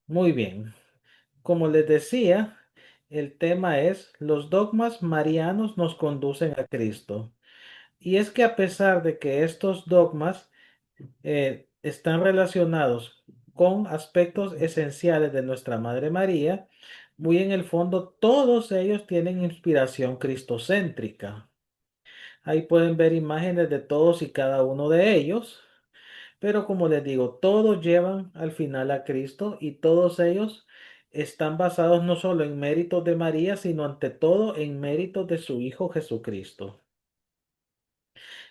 Muy bien. Como les decía, el tema es los dogmas marianos nos conducen a Cristo. Y es que a pesar de que estos dogmas están relacionados con aspectos esenciales de nuestra Madre María, muy en el fondo todos ellos tienen inspiración cristocéntrica. Ahí pueden ver imágenes de todos y cada uno de ellos. Pero como les digo, todos llevan al final a Cristo y todos ellos están basados no solo en méritos de María, sino ante todo en méritos de su Hijo Jesucristo.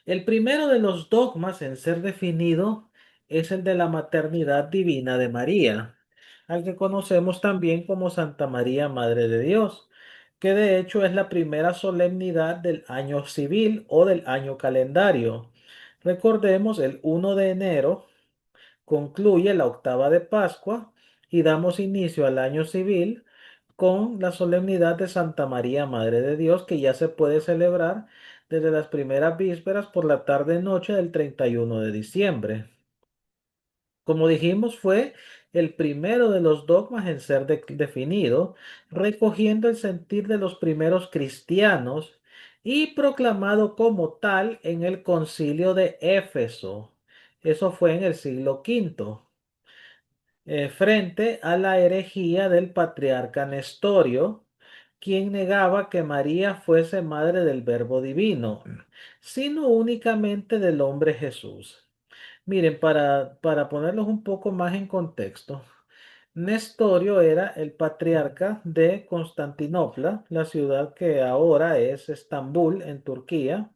El primero de los dogmas en ser definido es el de la maternidad divina de María, al que conocemos también como Santa María, Madre de Dios, que de hecho es la primera solemnidad del año civil o del año calendario. Recordemos, el 1 de enero concluye la octava de Pascua y damos inicio al año civil con la solemnidad de Santa María, Madre de Dios, que ya se puede celebrar desde las primeras vísperas por la tarde-noche del 31 de diciembre. Como dijimos, fue el primero de los dogmas en ser definido, recogiendo el sentir de los primeros cristianos y proclamado como tal en el concilio de Éfeso. Eso fue en el siglo V, frente a la herejía del patriarca Nestorio, quien negaba que María fuese madre del Verbo Divino, sino únicamente del hombre Jesús. Miren, para ponerlos un poco más en contexto, Nestorio era el patriarca de Constantinopla, la ciudad que ahora es Estambul, en Turquía.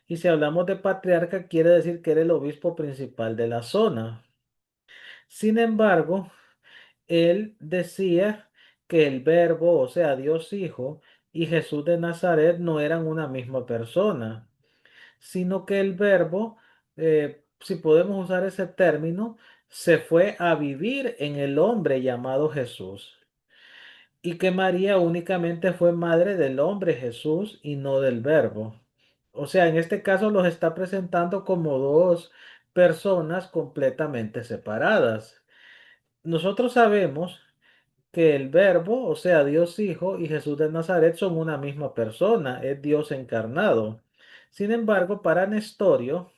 Y si hablamos de patriarca, quiere decir que era el obispo principal de la zona. Sin embargo, él decía que el Verbo, o sea, Dios Hijo, y Jesús de Nazaret no eran una misma persona, sino que el Verbo, si podemos usar ese término, se fue a vivir en el hombre llamado Jesús, y que María únicamente fue madre del hombre Jesús y no del Verbo. O sea, en este caso los está presentando como dos personas completamente separadas. Nosotros sabemos que el Verbo, o sea, Dios Hijo y Jesús de Nazaret son una misma persona, es Dios encarnado. Sin embargo, para Nestorio,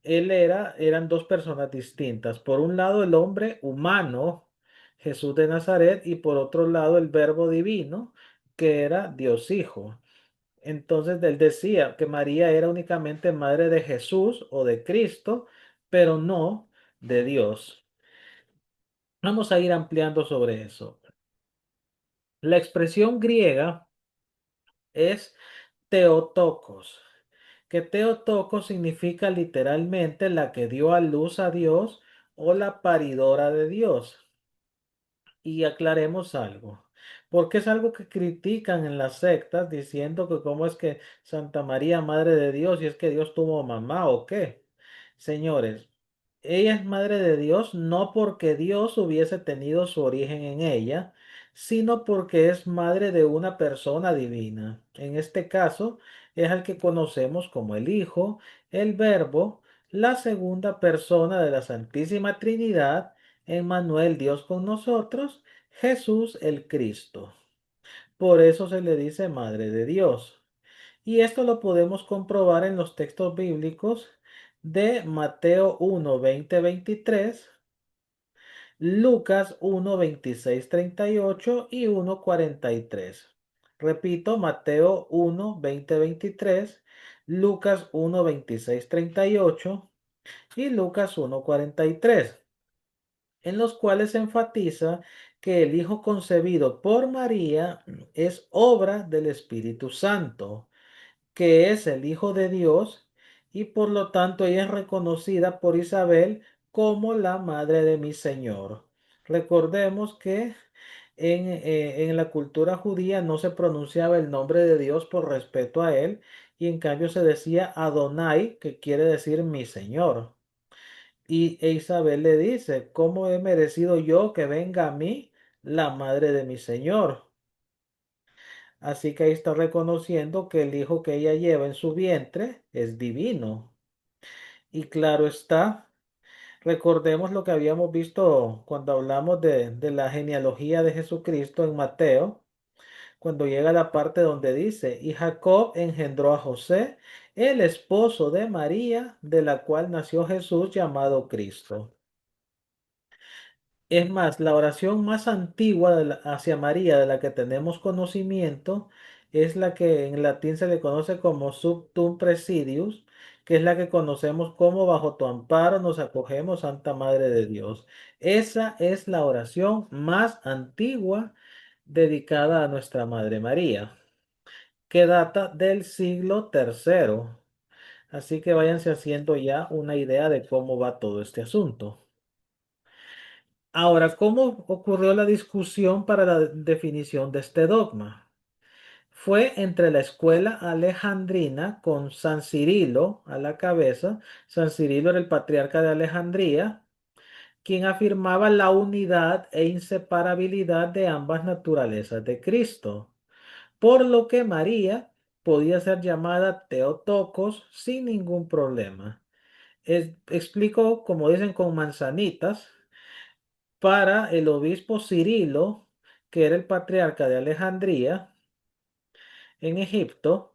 eran dos personas distintas. Por un lado, el hombre humano, Jesús de Nazaret, y por otro lado, el Verbo divino, que era Dios Hijo. Entonces, él decía que María era únicamente madre de Jesús o de Cristo, pero no de Dios. Vamos a ir ampliando sobre eso. La expresión griega es Teotokos, que Teotokos significa literalmente la que dio a luz a Dios o la paridora de Dios. Y aclaremos algo, porque es algo que critican en las sectas diciendo que cómo es que Santa María, Madre de Dios, y es que Dios tuvo mamá o qué. Señores, ella es Madre de Dios no porque Dios hubiese tenido su origen en ella, sino porque es madre de una persona divina. En este caso, es al que conocemos como el Hijo, el Verbo, la segunda persona de la Santísima Trinidad, Emmanuel, Dios con nosotros, Jesús el Cristo. Por eso se le dice Madre de Dios. Y esto lo podemos comprobar en los textos bíblicos de Mateo 1, 20, 23, Lucas 1, 26, 38 y 1, 43. Repito, Mateo 1, 20, 23, Lucas 1, 26, 38 y Lucas 1, 43, en los cuales se enfatiza que el Hijo concebido por María es obra del Espíritu Santo, que es el Hijo de Dios, y por lo tanto ella es reconocida por Isabel como la madre de mi Señor. Recordemos que en la cultura judía no se pronunciaba el nombre de Dios por respeto a él, y en cambio se decía Adonai, que quiere decir mi Señor. Y Isabel le dice, ¿cómo he merecido yo que venga a mí la madre de mi Señor? Así que ahí está reconociendo que el hijo que ella lleva en su vientre es divino. Y claro está, Recordemos lo que habíamos visto cuando hablamos de la genealogía de Jesucristo en Mateo, cuando llega la parte donde dice, y Jacob engendró a José, el esposo de María, de la cual nació Jesús llamado Cristo. Es más, la oración más antigua hacia María de la que tenemos conocimiento es la que en latín se le conoce como Subtum Presidius, que es la que conocemos como bajo tu amparo nos acogemos, Santa Madre de Dios. Esa es la oración más antigua dedicada a nuestra Madre María, que data del siglo tercero. Así que váyanse haciendo ya una idea de cómo va todo este asunto. Ahora, ¿cómo ocurrió la discusión para la definición de este dogma? Fue entre la escuela alejandrina con San Cirilo a la cabeza. San Cirilo era el patriarca de Alejandría, quien afirmaba la unidad e inseparabilidad de ambas naturalezas de Cristo, por lo que María podía ser llamada Teotocos sin ningún problema. Explico, como dicen, con manzanitas para el obispo Cirilo, que era el patriarca de Alejandría en Egipto.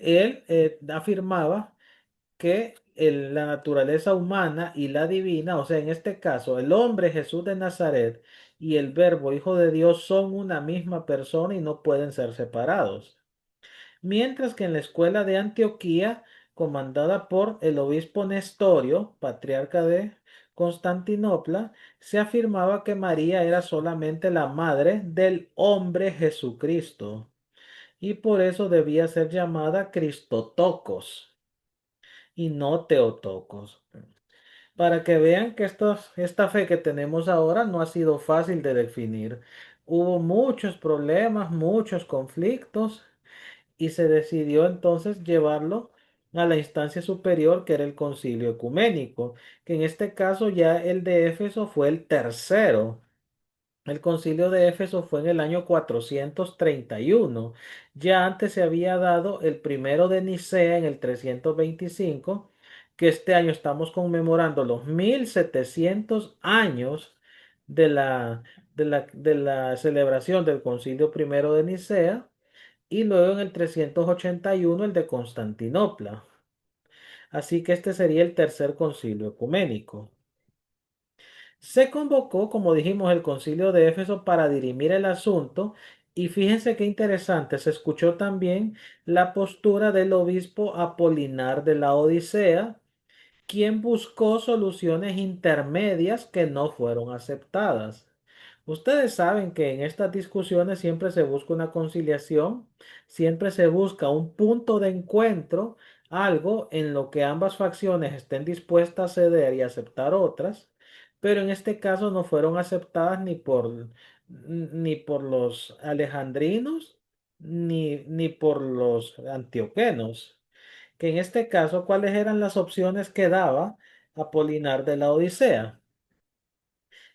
Él afirmaba que la naturaleza humana y la divina, o sea, en este caso, el hombre Jesús de Nazaret y el Verbo Hijo de Dios son una misma persona y no pueden ser separados. Mientras que en la escuela de Antioquía, comandada por el obispo Nestorio, patriarca de Constantinopla, se afirmaba que María era solamente la madre del hombre Jesucristo y por eso debía ser llamada Cristotocos y no Teotocos. Para que vean que esta fe que tenemos ahora no ha sido fácil de definir. Hubo muchos problemas, muchos conflictos y se decidió entonces llevarlo a la instancia superior que era el concilio ecuménico, que en este caso ya el de Éfeso fue el tercero. El concilio de Éfeso fue en el año 431. Ya antes se había dado el primero de Nicea en el 325, que este año estamos conmemorando los 1700 años de la celebración del concilio primero de Nicea y luego en el 381 el de Constantinopla. Así que este sería el tercer concilio ecuménico. Se convocó, como dijimos, el concilio de Éfeso para dirimir el asunto y fíjense qué interesante, se escuchó también la postura del obispo Apolinar de la Odisea, quien buscó soluciones intermedias que no fueron aceptadas. Ustedes saben que en estas discusiones siempre se busca una conciliación, siempre se busca un punto de encuentro, algo en lo que ambas facciones estén dispuestas a ceder y aceptar otras, pero en este caso no fueron aceptadas ni por los alejandrinos ni por los antioquenos, que en este caso, ¿cuáles eran las opciones que daba Apolinar de la Odisea?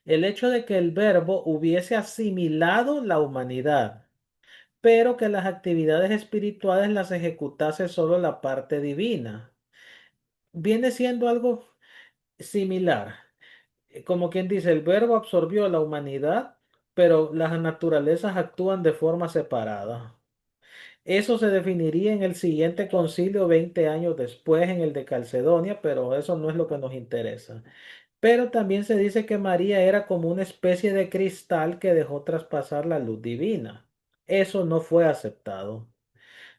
El hecho de que el verbo hubiese asimilado la humanidad, pero que las actividades espirituales las ejecutase solo la parte divina. Viene siendo algo similar. Como quien dice, el verbo absorbió la humanidad, pero las naturalezas actúan de forma separada. Eso se definiría en el siguiente concilio 20 años después, en el de Calcedonia, pero eso no es lo que nos interesa. Pero también se dice que María era como una especie de cristal que dejó traspasar la luz divina. Eso no fue aceptado.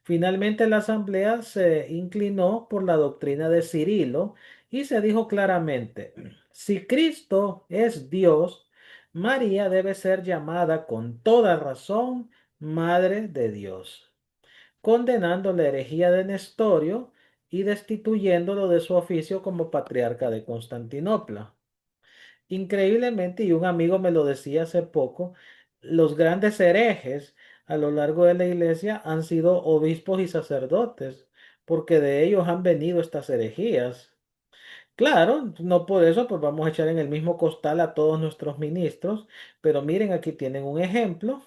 Finalmente la asamblea se inclinó por la doctrina de Cirilo y se dijo claramente, si Cristo es Dios, María debe ser llamada con toda razón Madre de Dios, condenando la herejía de Nestorio y destituyéndolo de su oficio como patriarca de Constantinopla. Increíblemente, y un amigo me lo decía hace poco, los grandes herejes a lo largo de la iglesia han sido obispos y sacerdotes, porque de ellos han venido estas herejías. Claro, no por eso pues vamos a echar en el mismo costal a todos nuestros ministros, pero miren, aquí tienen un ejemplo.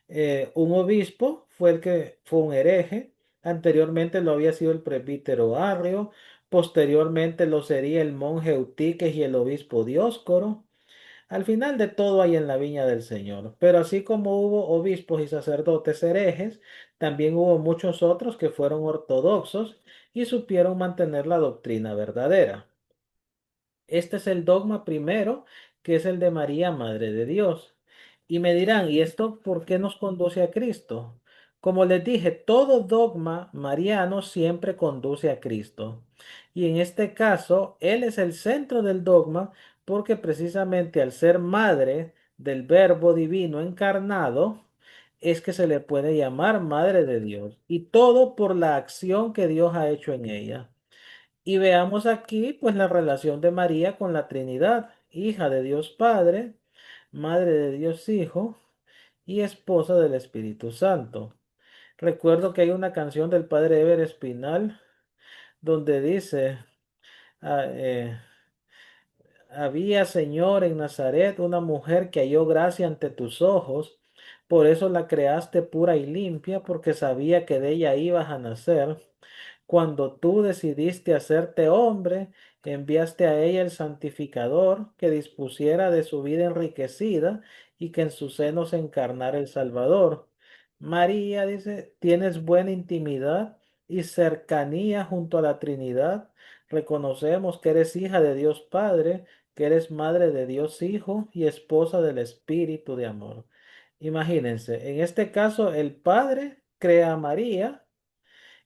Un obispo fue el que fue un hereje. Anteriormente lo había sido el presbítero Arrio. Posteriormente lo sería el monje Eutiques y el obispo Dioscoro. Al final de todo hay en la viña del Señor. Pero así como hubo obispos y sacerdotes herejes, también hubo muchos otros que fueron ortodoxos y supieron mantener la doctrina verdadera. Este es el dogma primero, que es el de María, Madre de Dios. Y me dirán, ¿y esto por qué nos conduce a Cristo? Como les dije, todo dogma mariano siempre conduce a Cristo. Y en este caso, Él es el centro del dogma porque precisamente al ser madre del Verbo divino encarnado, es que se le puede llamar Madre de Dios. Y todo por la acción que Dios ha hecho en ella. Y veamos aquí pues la relación de María con la Trinidad, hija de Dios Padre, madre de Dios Hijo y esposa del Espíritu Santo. Recuerdo que hay una canción del padre Ever Espinal donde dice, ah, había, Señor, en Nazaret una mujer que halló gracia ante tus ojos, por eso la creaste pura y limpia, porque sabía que de ella ibas a nacer. Cuando tú decidiste hacerte hombre, enviaste a ella el santificador que dispusiera de su vida enriquecida y que en su seno se encarnara el Salvador. María dice, tienes buena intimidad y cercanía junto a la Trinidad. Reconocemos que eres hija de Dios Padre, que eres madre de Dios Hijo y esposa del Espíritu de amor. Imagínense, en este caso el Padre crea a María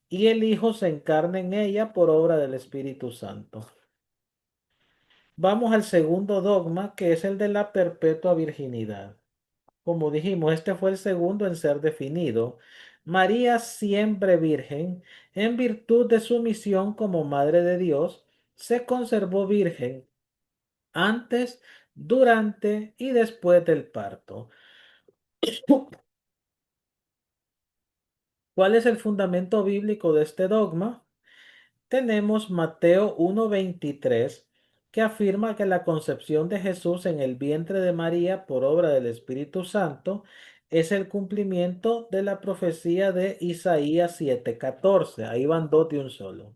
y el Hijo se encarna en ella por obra del Espíritu Santo. Vamos al segundo dogma, que es el de la perpetua virginidad. Como dijimos, este fue el segundo en ser definido. María siempre virgen, en virtud de su misión como Madre de Dios, se conservó virgen antes, durante y después del parto. ¿Cuál es el fundamento bíblico de este dogma? Tenemos Mateo 1:23 que afirma que la concepción de Jesús en el vientre de María por obra del Espíritu Santo es el cumplimiento de la profecía de Isaías 7:14. Ahí van dos de un solo.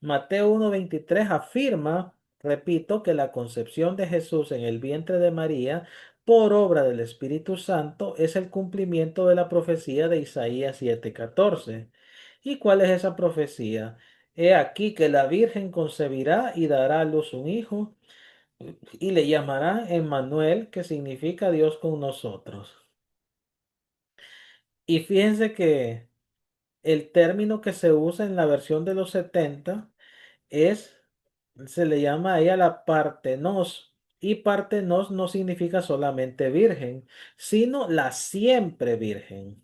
Mateo 1:23 afirma, repito, que la concepción de Jesús en el vientre de María por obra del Espíritu Santo es el cumplimiento de la profecía de Isaías 7:14. ¿Y cuál es esa profecía? He aquí que la Virgen concebirá y dará a luz un hijo y le llamará Emmanuel, que significa Dios con nosotros. Y fíjense que el término que se usa en la versión de los 70 es, se le llama a ella la partenos. Y partenos no significa solamente virgen, sino la siempre virgen.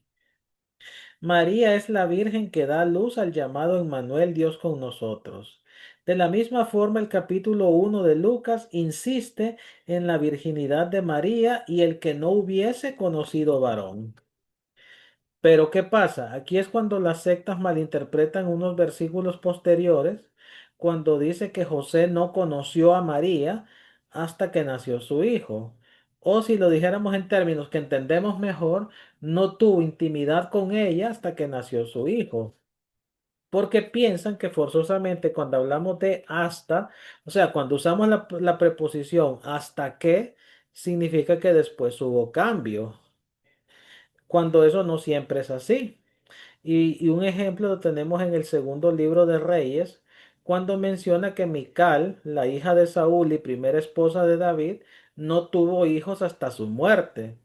María es la virgen que da luz al llamado Emmanuel, Dios con nosotros. De la misma forma, el capítulo 1 de Lucas insiste en la virginidad de María y el que no hubiese conocido varón. Pero ¿qué pasa? Aquí es cuando las sectas malinterpretan unos versículos posteriores, cuando dice que José no conoció a María hasta que nació su hijo. O si lo dijéramos en términos que entendemos mejor, no tuvo intimidad con ella hasta que nació su hijo. Porque piensan que forzosamente cuando hablamos de hasta, o sea, cuando usamos la preposición hasta que, significa que después hubo cambio, cuando eso no siempre es así. Y un ejemplo lo tenemos en el segundo libro de Reyes, cuando menciona que Mical, la hija de Saúl y primera esposa de David, no tuvo hijos hasta su muerte.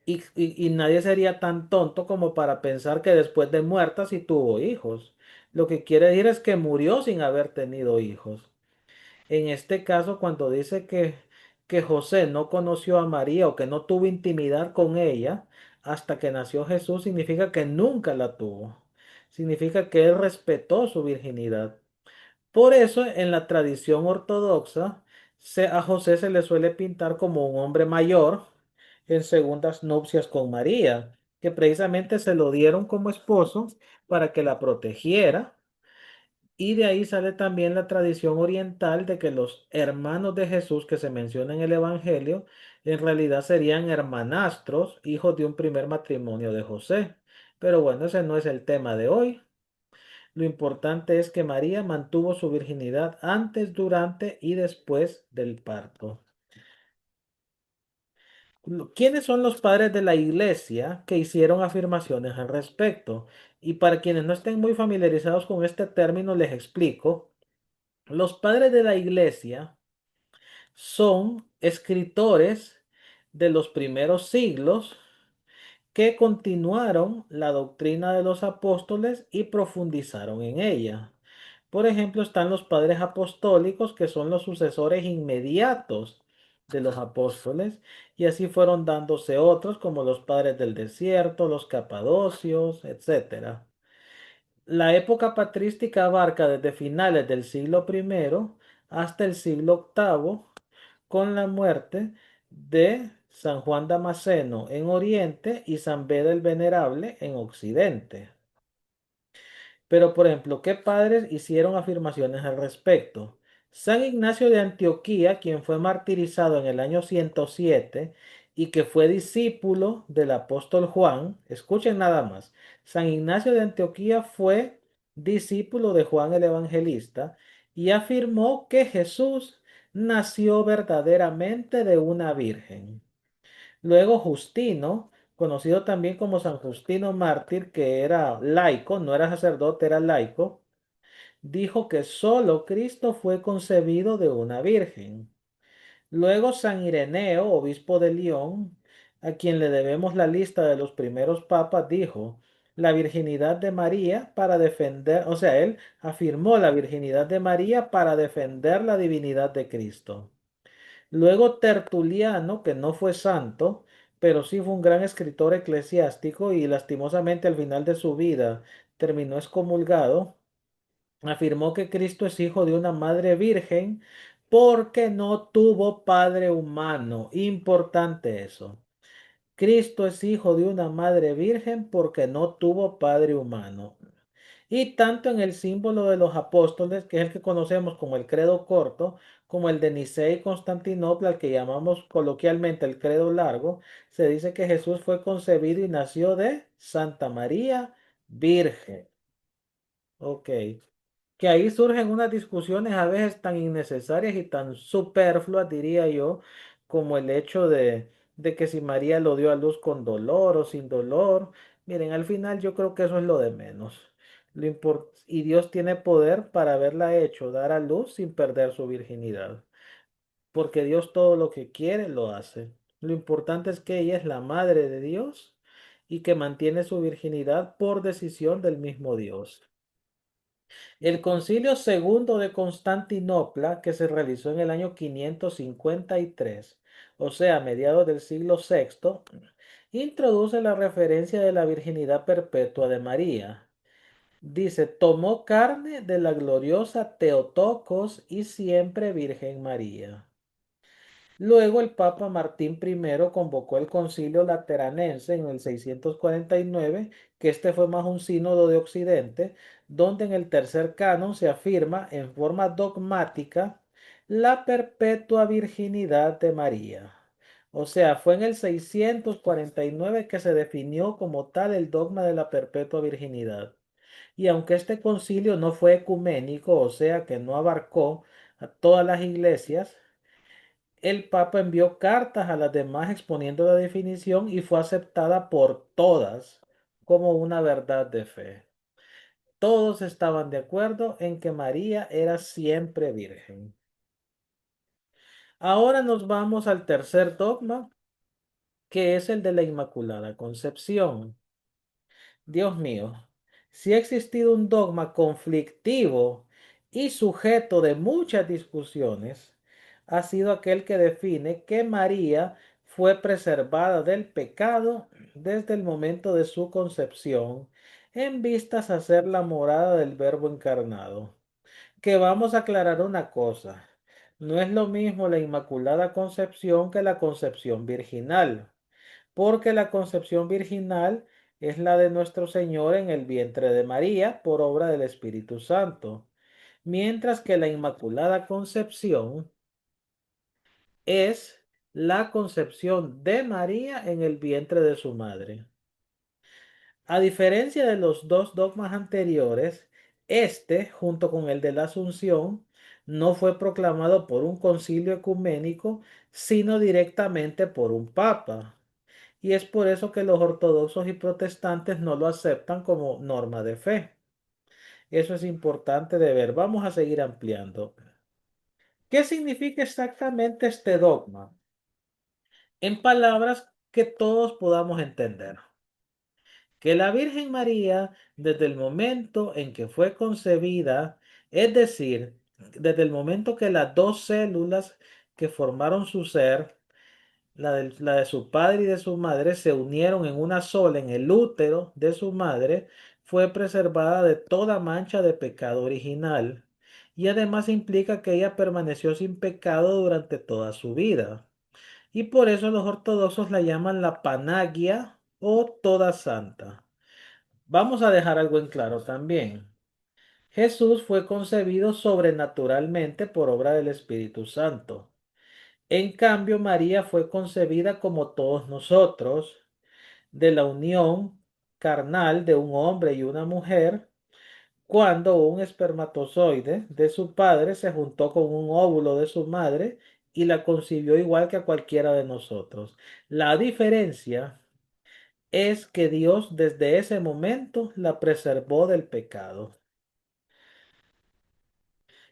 Y nadie sería tan tonto como para pensar que después de muerta sí tuvo hijos. Lo que quiere decir es que murió sin haber tenido hijos. En este caso, cuando dice que José no conoció a María o que no tuvo intimidad con ella hasta que nació Jesús, significa que nunca la tuvo. Significa que él respetó su virginidad. Por eso, en la tradición ortodoxa, a José se le suele pintar como un hombre mayor en segundas nupcias con María, que precisamente se lo dieron como esposo para que la protegiera, y de ahí sale también la tradición oriental de que los hermanos de Jesús que se menciona en el Evangelio en realidad serían hermanastros, hijos de un primer matrimonio de José. Pero bueno, ese no es el tema de hoy. Lo importante es que María mantuvo su virginidad antes, durante y después del parto. ¿Quiénes son los padres de la iglesia que hicieron afirmaciones al respecto? Y para quienes no estén muy familiarizados con este término, les explico. Los padres de la iglesia son escritores de los primeros siglos que continuaron la doctrina de los apóstoles y profundizaron en ella. Por ejemplo, están los padres apostólicos, que son los sucesores inmediatos de los apóstoles, y así fueron dándose otros, como los padres del desierto, los capadocios, etcétera. La época patrística abarca desde finales del siglo primero hasta el siglo octavo, con la muerte de San Juan Damasceno en Oriente y San Beda el Venerable en Occidente. Pero, por ejemplo, ¿qué padres hicieron afirmaciones al respecto? San Ignacio de Antioquía, quien fue martirizado en el año 107 y que fue discípulo del apóstol Juan, escuchen nada más, San Ignacio de Antioquía fue discípulo de Juan el Evangelista y afirmó que Jesús nació verdaderamente de una virgen. Luego Justino, conocido también como San Justino Mártir, que era laico, no era sacerdote, era laico, dijo que solo Cristo fue concebido de una virgen. Luego San Ireneo, obispo de León, a quien le debemos la lista de los primeros papas, dijo la virginidad de María para defender, o sea, él afirmó la virginidad de María para defender la divinidad de Cristo. Luego Tertuliano, que no fue santo, pero sí fue un gran escritor eclesiástico y lastimosamente al final de su vida terminó excomulgado, afirmó que Cristo es hijo de una madre virgen porque no tuvo padre humano. Importante eso. Cristo es hijo de una madre virgen porque no tuvo padre humano. Y tanto en el símbolo de los apóstoles, que es el que conocemos como el credo corto, como el de Nicea y Constantinopla, al que llamamos coloquialmente el credo largo, se dice que Jesús fue concebido y nació de Santa María Virgen. Ok. Que ahí surgen unas discusiones a veces tan innecesarias y tan superfluas, diría yo, como el hecho de que si María lo dio a luz con dolor o sin dolor. Miren, al final yo creo que eso es lo de menos. Y Dios tiene poder para haberla hecho dar a luz sin perder su virginidad, porque Dios todo lo que quiere lo hace. Lo importante es que ella es la madre de Dios y que mantiene su virginidad por decisión del mismo Dios. El Concilio Segundo de Constantinopla, que se realizó en el año 553, o sea, a mediados del siglo VI, introduce la referencia de la virginidad perpetua de María. Dice, tomó carne de la gloriosa Teotocos y siempre Virgen María. Luego el Papa Martín I convocó el Concilio Lateranense en el 649, que este fue más un sínodo de Occidente, donde en el tercer canon se afirma en forma dogmática la perpetua virginidad de María. O sea, fue en el 649 que se definió como tal el dogma de la perpetua virginidad. Y aunque este concilio no fue ecuménico, o sea que no abarcó a todas las iglesias, el Papa envió cartas a las demás exponiendo la definición y fue aceptada por todas como una verdad de fe. Todos estaban de acuerdo en que María era siempre virgen. Ahora nos vamos al tercer dogma, que es el de la Inmaculada Concepción. Dios mío, si ha existido un dogma conflictivo y sujeto de muchas discusiones, ha sido aquel que define que María fue preservada del pecado desde el momento de su concepción, en vistas a ser la morada del Verbo encarnado. Que vamos a aclarar una cosa, no es lo mismo la Inmaculada Concepción que la concepción virginal, porque la concepción virginal es la de nuestro Señor en el vientre de María por obra del Espíritu Santo, mientras que la Inmaculada Concepción es la concepción de María en el vientre de su madre. A diferencia de los dos dogmas anteriores, Este, junto con el de la Asunción, no fue proclamado por un concilio ecuménico, sino directamente por un papa. Y es por eso que los ortodoxos y protestantes no lo aceptan como norma de fe. Eso es importante de ver. Vamos a seguir ampliando. ¿Qué significa exactamente este dogma? En palabras que todos podamos entender. Que la Virgen María, desde el momento en que fue concebida, es decir, desde el momento que las dos células que formaron su ser, la de su padre y de su madre, se unieron en una sola en el útero de su madre, fue preservada de toda mancha de pecado original. Y además implica que ella permaneció sin pecado durante toda su vida. Y por eso los ortodoxos la llaman la Panagia o toda santa. Vamos a dejar algo en claro también. Jesús fue concebido sobrenaturalmente por obra del Espíritu Santo. En cambio, María fue concebida como todos nosotros, de la unión carnal de un hombre y una mujer, cuando un espermatozoide de su padre se juntó con un óvulo de su madre y la concibió igual que a cualquiera de nosotros. La diferencia es que Dios desde ese momento la preservó del pecado.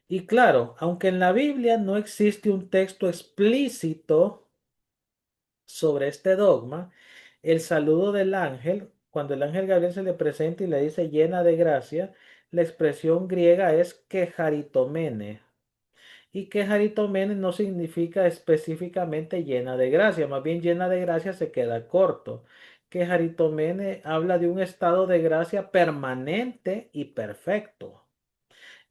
Y claro, aunque en la Biblia no existe un texto explícito sobre este dogma, el saludo del ángel, cuando el ángel Gabriel se le presenta y le dice llena de gracia, la expresión griega es quejaritomene. Y quejaritomene no significa específicamente llena de gracia, más bien llena de gracia se queda corto. Quejaritomene habla de un estado de gracia permanente y perfecto.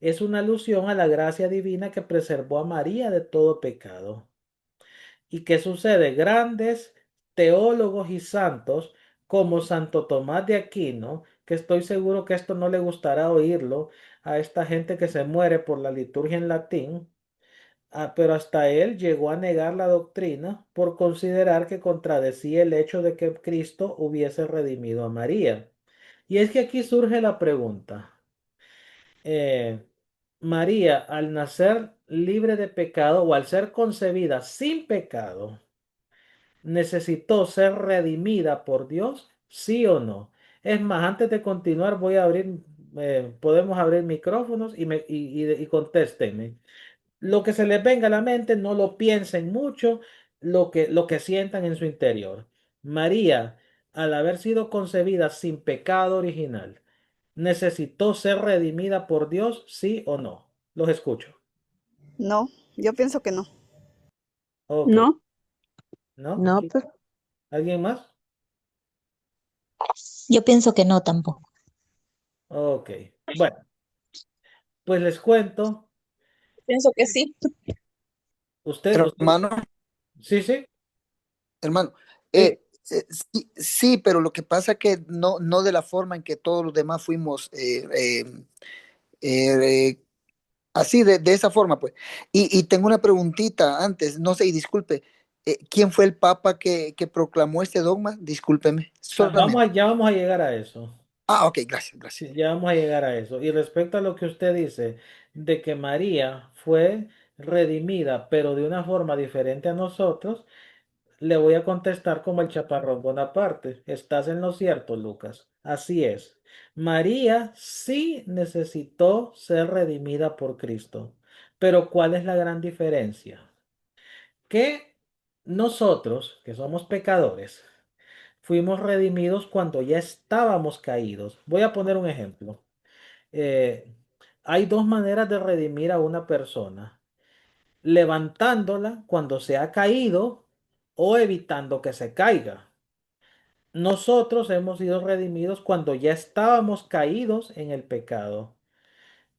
Es una alusión a la gracia divina que preservó a María de todo pecado. ¿Y qué sucede? Grandes teólogos y santos como Santo Tomás de Aquino, que estoy seguro que esto no le gustará oírlo a esta gente que se muere por la liturgia en latín, pero hasta él llegó a negar la doctrina por considerar que contradecía el hecho de que Cristo hubiese redimido a María. Y es que aquí surge la pregunta. eh, María, al nacer libre de pecado o al ser concebida sin pecado, ¿necesitó ser redimida por Dios? ¿Sí o no? Es más, antes de continuar, voy a abrir, podemos abrir micrófonos y contéstenme. Lo que se les venga a la mente, no lo piensen mucho, lo que sientan en su interior. María, al haber sido concebida sin pecado original, ¿necesitó ser redimida por Dios? ¿Sí o no? Los escucho. No, yo pienso que no. Ok, No, ¿no? no, pues ¿Alguien más? Yo pienso que no tampoco. Ok. Bueno, pues les cuento. pienso que sí. Usted, Hermano, sí, sí, hermano, sí. sí, sí, pero lo que pasa que no de la forma en que todos los demás fuimos eh, así, de esa forma, pues. Y tengo una preguntita antes, no sé, y disculpe, ¿quién fue el papa que proclamó este dogma? Discúlpeme, Vamos solamente. ya vamos a llegar a eso. Ah, ok, gracias, gracias. Sí, ya vamos a llegar a eso. Y respecto a lo que usted dice, de que María fue redimida, pero de una forma diferente a nosotros, le voy a contestar como el chaparrón Bonaparte. Estás en lo cierto, Lucas. Así es. María sí necesitó ser redimida por Cristo. Pero ¿cuál es la gran diferencia? Que nosotros, que somos pecadores, fuimos redimidos cuando ya estábamos caídos. Voy a poner un ejemplo. Eh, Hay dos maneras de redimir a una persona: levantándola cuando se ha caído o evitando que se caiga. Nosotros hemos sido redimidos cuando ya estábamos caídos en el pecado.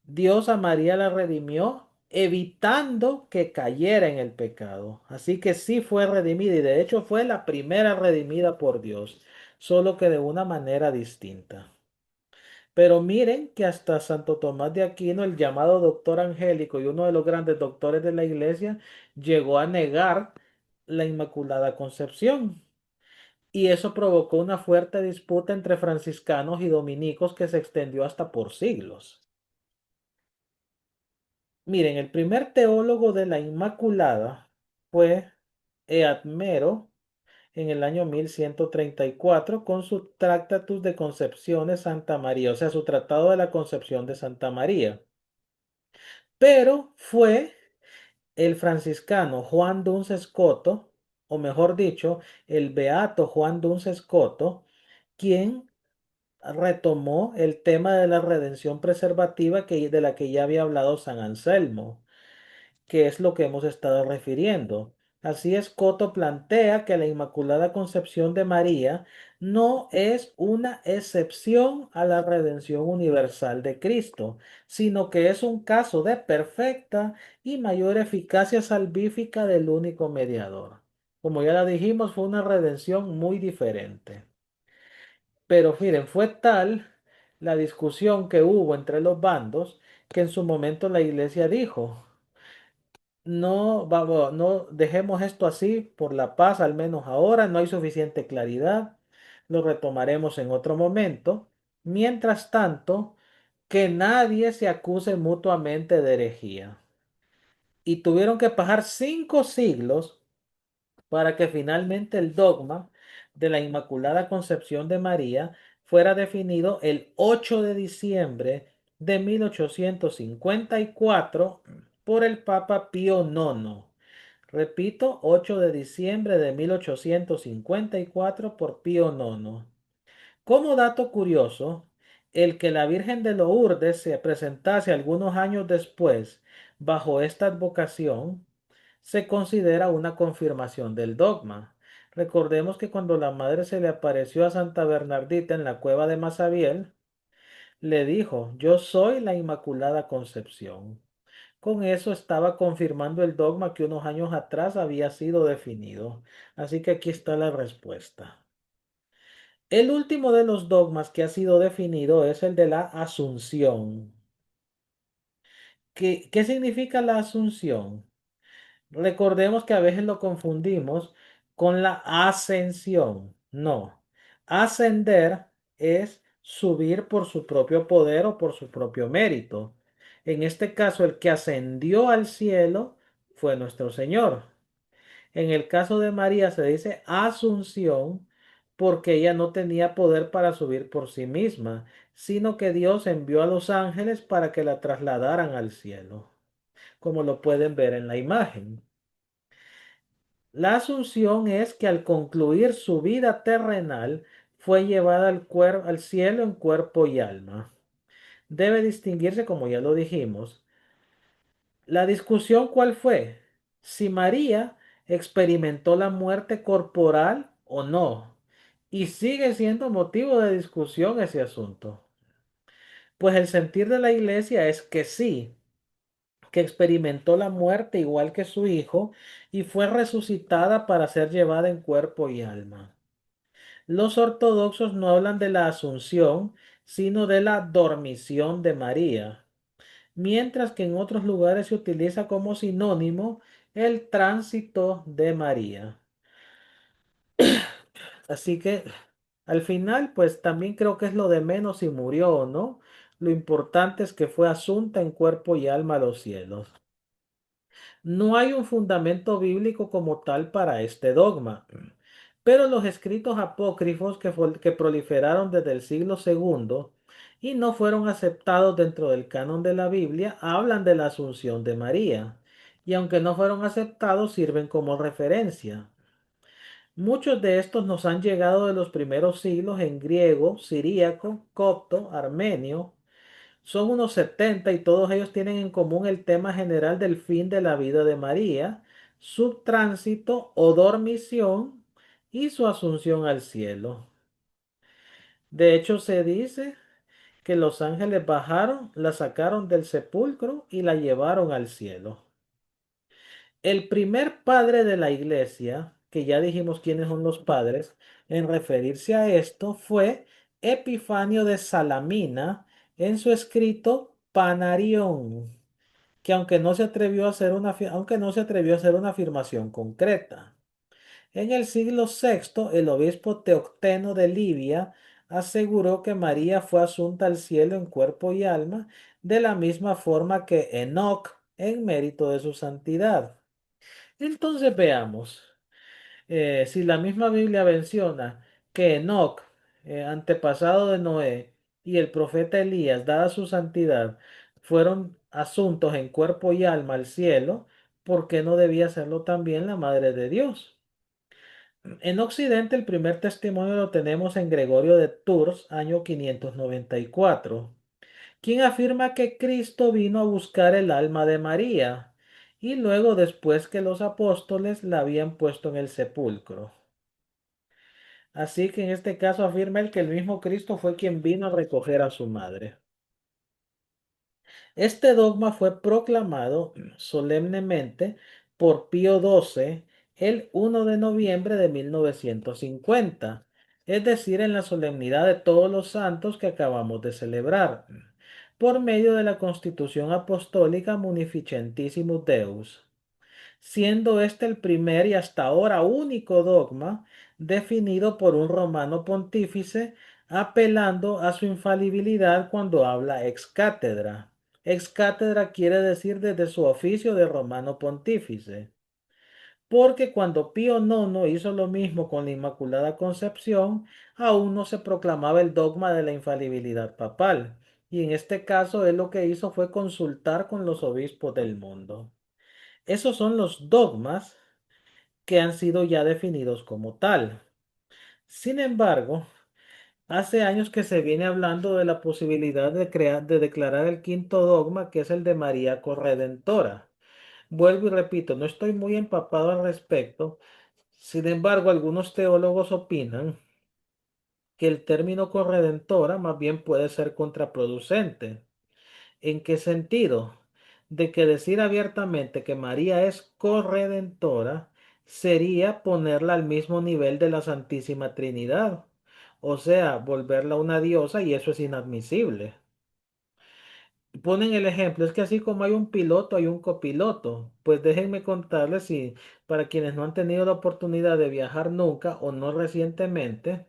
Dios a María la redimió evitando que cayera en el pecado. Así que sí fue redimida y de hecho fue la primera redimida por Dios, solo que de una manera distinta. Pero miren que hasta Santo Tomás de Aquino, el llamado doctor angélico y uno de los grandes doctores de la iglesia, llegó a negar la Inmaculada Concepción. Y eso provocó una fuerte disputa entre franciscanos y dominicos que se extendió hasta por siglos. Miren, el primer teólogo de la Inmaculada fue Eadmero en el año 1134 con su Tractatus de Concepción de Santa María, o sea, su Tratado de la Concepción de Santa María. Pero fue el franciscano Juan Duns Scoto, o mejor dicho, el beato Juan Duns Scoto, quien retomó el tema de la redención preservativa de la que ya había hablado San Anselmo, que es lo que hemos estado refiriendo. Así es, Coto plantea que la Inmaculada Concepción de María no es una excepción a la redención universal de Cristo, sino que es un caso de perfecta y mayor eficacia salvífica del único mediador. Como ya la dijimos, fue una redención muy diferente. Pero miren, fue tal la discusión que hubo entre los bandos que en su momento la iglesia dijo, no, vamos, no dejemos esto así por la paz, al menos ahora, no hay suficiente claridad, lo retomaremos en otro momento. Mientras tanto, que nadie se acuse mutuamente de herejía. Y tuvieron que pasar 5 siglos para que finalmente el dogma de la Inmaculada Concepción de María fuera definido el 8 de diciembre de 1854 por el Papa Pío IX. Repito, 8 de diciembre de 1854 por Pío IX. Como dato curioso, el que la Virgen de Lourdes se presentase algunos años después bajo esta advocación se considera una confirmación del dogma. Recordemos que cuando la madre se le apareció a Santa Bernardita en la cueva de Masabiel, le dijo, yo soy la Inmaculada Concepción. Con eso estaba confirmando el dogma que unos años atrás había sido definido. Así que aquí está la respuesta. El último de los dogmas que ha sido definido es el de la Asunción. ¿Qué significa la Asunción? Recordemos que a veces lo confundimos con la ascensión. No, ascender es subir por su propio poder o por su propio mérito. En este caso, el que ascendió al cielo fue nuestro Señor. En el caso de María se dice asunción porque ella no tenía poder para subir por sí misma, sino que Dios envió a los ángeles para que la trasladaran al cielo, como lo pueden ver en la imagen. La asunción es que al concluir su vida terrenal fue llevada al cielo en cuerpo y alma. Debe distinguirse, como ya lo dijimos, la discusión cuál fue, si María experimentó la muerte corporal o no, y sigue siendo motivo de discusión ese asunto. Pues el sentir de la iglesia es que sí, que experimentó la muerte igual que su hijo y fue resucitada para ser llevada en cuerpo y alma. Los ortodoxos no hablan de la asunción, sino de la dormición de María, mientras que en otros lugares se utiliza como sinónimo el tránsito de María. Así que al final, pues también creo que es lo de menos si murió o no. Lo importante es que fue asunta en cuerpo y alma a los cielos. No hay un fundamento bíblico como tal para este dogma, pero los escritos apócrifos que proliferaron desde el siglo segundo y no fueron aceptados dentro del canon de la Biblia hablan de la Asunción de María, y aunque no fueron aceptados sirven como referencia. Muchos de estos nos han llegado de los primeros siglos en griego, siríaco, copto, armenio. Son unos 70 y todos ellos tienen en común el tema general del fin de la vida de María, su tránsito o dormición y su asunción al cielo. De hecho, se dice que los ángeles bajaron, la sacaron del sepulcro y la llevaron al cielo. El primer padre de la iglesia, que ya dijimos quiénes son los padres, en referirse a esto fue Epifanio de Salamina en su escrito Panarión, que aunque no se atrevió a hacer una afirmación concreta. En el siglo VI, el obispo Teocteno de Libia aseguró que María fue asunta al cielo en cuerpo y alma, de la misma forma que Enoc en mérito de su santidad. Entonces veamos, si la misma Biblia menciona que Enoc, antepasado de Noé, y el profeta Elías, dada su santidad, fueron asuntos en cuerpo y alma al cielo, ¿por qué no debía hacerlo también la Madre de Dios? En Occidente el primer testimonio lo tenemos en Gregorio de Tours, año 594, quien afirma que Cristo vino a buscar el alma de María y luego después que los apóstoles la habían puesto en el sepulcro. Así que en este caso afirma él que el mismo Cristo fue quien vino a recoger a su madre. Este dogma fue proclamado solemnemente por Pío XII el 1 de noviembre de 1950, es decir, en la solemnidad de todos los santos que acabamos de celebrar, por medio de la Constitución Apostólica Munificentissimus Deus, siendo este el primer y hasta ahora único dogma definido por un romano pontífice apelando a su infalibilidad cuando habla ex cátedra. Ex cátedra quiere decir desde su oficio de romano pontífice. Porque cuando Pío IX hizo lo mismo con la Inmaculada Concepción, aún no se proclamaba el dogma de la infalibilidad papal. Y en este caso él lo que hizo fue consultar con los obispos del mundo. Esos son los dogmas que han sido ya definidos como tal. Sin embargo, hace años que se viene hablando de la posibilidad de declarar el quinto dogma, que es el de María Corredentora. Vuelvo y repito, no estoy muy empapado al respecto. Sin embargo, algunos teólogos opinan que el término corredentora más bien puede ser contraproducente. ¿En qué sentido? De que decir abiertamente que María es corredentora sería ponerla al mismo nivel de la Santísima Trinidad, o sea, volverla una diosa y eso es inadmisible. Ponen el ejemplo, es que así como hay un piloto, hay un copiloto. Pues déjenme contarles si para quienes no han tenido la oportunidad de viajar nunca o no recientemente,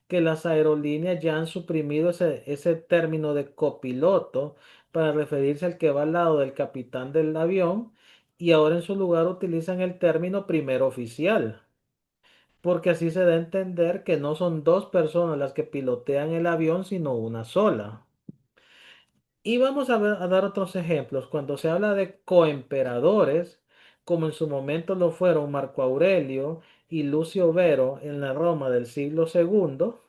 que las aerolíneas ya han suprimido ese término de copiloto para referirse al que va al lado del capitán del avión y ahora en su lugar utilizan el término primer oficial, porque así se da a entender que no son dos personas las que pilotean el avión, sino una sola. Y vamos a dar otros ejemplos. Cuando se habla de coemperadores, como en su momento lo fueron Marco Aurelio y Lucio Vero en la Roma del siglo segundo,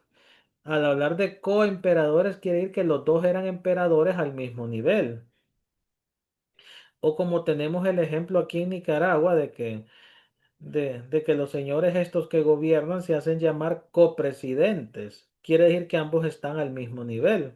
al hablar de coemperadores quiere decir que los dos eran emperadores al mismo nivel. O como tenemos el ejemplo aquí en Nicaragua de que los señores estos que gobiernan se hacen llamar copresidentes. Quiere decir que ambos están al mismo nivel.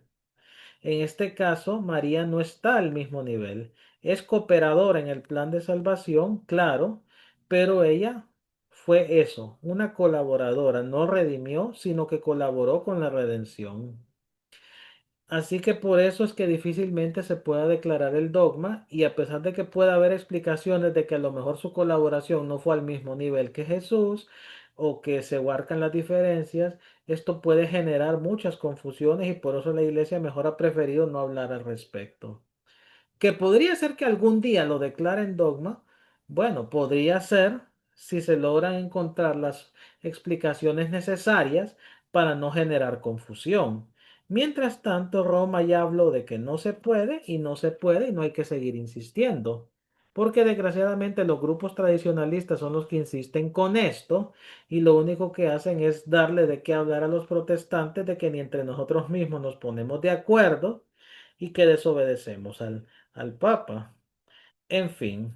En este caso, María no está al mismo nivel. Es cooperadora en el plan de salvación, claro, pero ella fue eso, una colaboradora. No redimió, sino que colaboró con la redención. Así que por eso es que difícilmente se pueda declarar el dogma y a pesar de que pueda haber explicaciones de que a lo mejor su colaboración no fue al mismo nivel que Jesús o que se huarcan las diferencias, esto puede generar muchas confusiones y por eso la iglesia mejor ha preferido no hablar al respecto. Que podría ser que algún día lo declaren dogma, bueno, podría ser si se logran encontrar las explicaciones necesarias para no generar confusión. Mientras tanto, Roma ya habló de que no se puede y no se puede y no hay que seguir insistiendo. Porque desgraciadamente los grupos tradicionalistas son los que insisten con esto y lo único que hacen es darle de qué hablar a los protestantes de que ni entre nosotros mismos nos ponemos de acuerdo y que desobedecemos al Papa. En fin,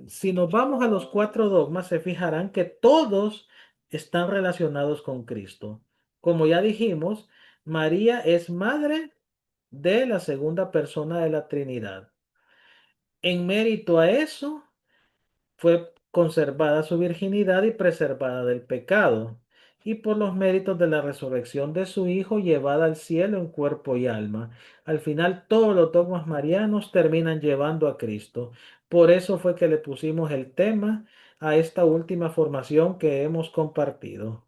si nos vamos a los cuatro dogmas, se fijarán que todos están relacionados con Cristo. Como ya dijimos, María es madre de la segunda persona de la Trinidad. En mérito a eso, fue conservada su virginidad y preservada del pecado, y por los méritos de la resurrección de su Hijo llevada al cielo en cuerpo y alma. Al final todos los dogmas marianos terminan llevando a Cristo. Por eso fue que le pusimos el tema a esta última formación que hemos compartido.